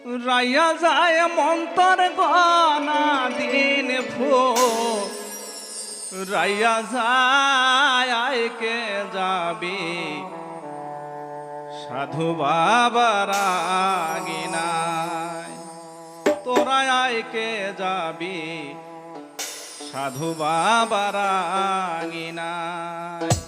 রাইয়া যায় মন্তর গনা দিন ফো রাইয়া যায় কে যাবি সাধু বাবার আগিনায় তোরা কে যাবি সাধু বাবার আগিনায়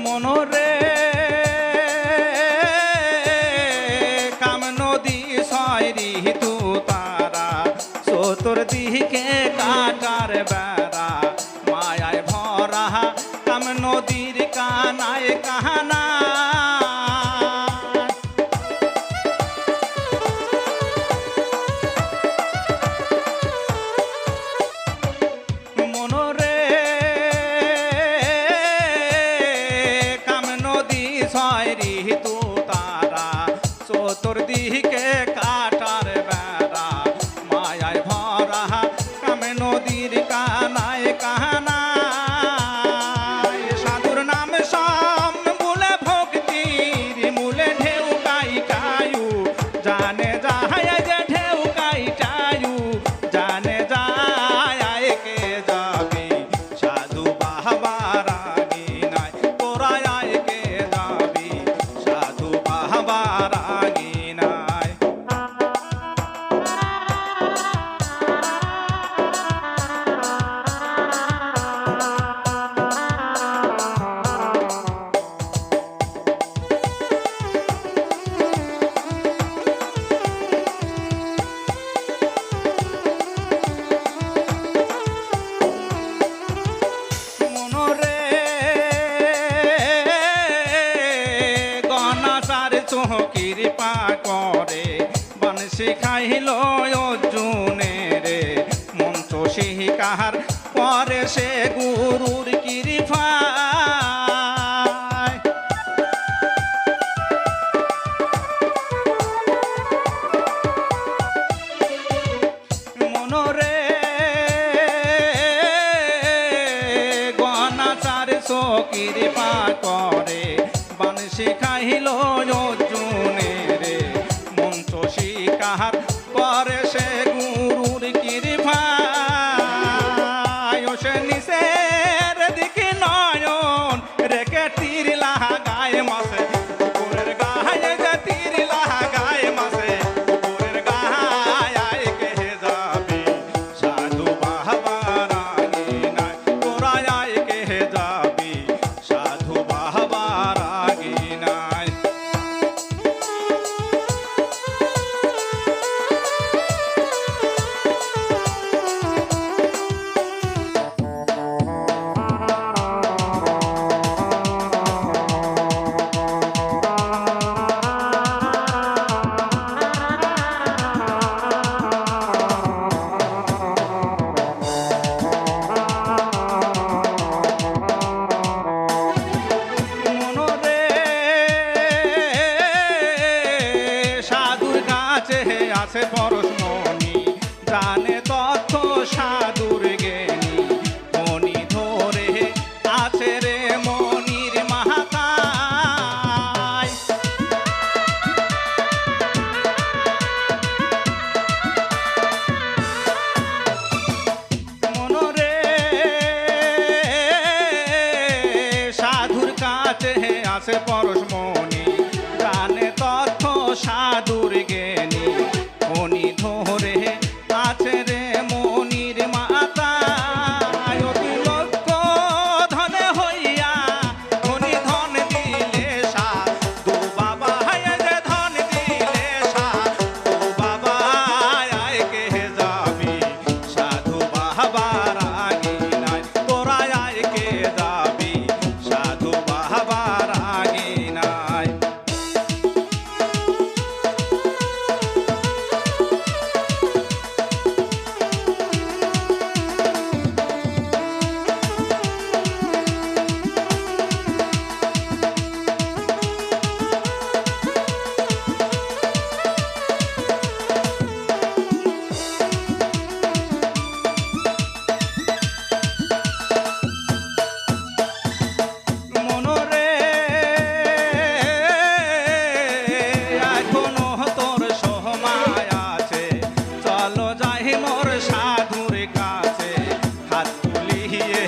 মনরে কাম নদী সয়রি তু তারা চতুর্দিকে কাটার বেড়া মায়ায় ভরা কাম নদীর কানায় কাহানা চতুর্দিকে কাটার বেড়া মায়ায় ভরা কামে নদীর কানায় কাহানা সাধুর নাম সাম বলে ভক্তির মূলে ঢেউ কাই কায়ু জানে যায় যে ঢেউ কাই কায়ু জানে যায় কে যাবি সাধু বাবার আগিনায় তোরা কে যাবি সাধু বাবার কৃপা করে বনশি খাইল অর্জুনে রে মন্ত্র শিকার করে সে গুরুর কৃপা মনরে গণাচার কৃপা করে বনশি খাইল অর্জুনে রে মন্ত্র শিকার করে সে গুরুর কৃপা সে নিচের দিকে নয়ন রেখে তীর লাগায় মাসে উপরের গায়ে যে তীর লাগায় মাসে উপরের গায়ে কে যাবি সাধু বাবার আগিনায় তোরা কে যাবি সাধু বাবার আগিনায় আছে পরশমণি জানে তথ্য সাধুর জ্ঞানী মণি ধরে আছে রে মনির মাহাতায় মনরে সাধুর কাছে আছে পরশমণি জানে তো সাধুর জ্ঞানী মনি ধরে আছে রে মনির মাতা অতি লক্ষ ধনে হইয়া ধনী ধন দিলে সাধু বাবা যে ধন দিলে সাধু বাবা আয় কে যাবি সাধু বাবার আগে নাই তোরা আয় কে যাবি সাধু বাবার আগে নাই মনরে এখনো তোর সময় আছে চলো যাই মোর সাধুর কাছে হাত তুলিয়ে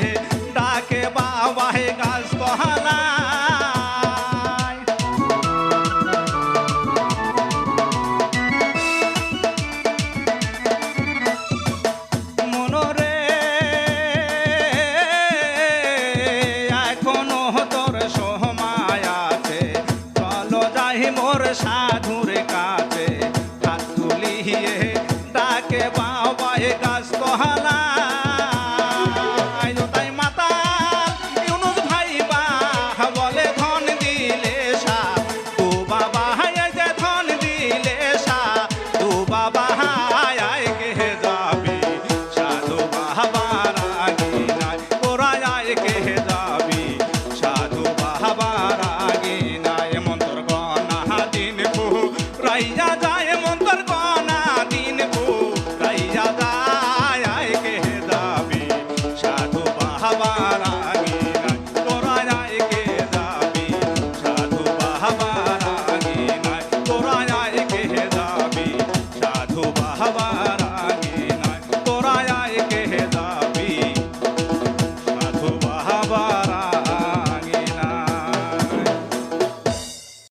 ডাকে বাবাই গাছ তহালায় মনরে এখনো তোর সময় আছে চলো যাই মোর সাধুর কাছে হাত তুলিয়ে ডাকে বাবাই গাছ তহালা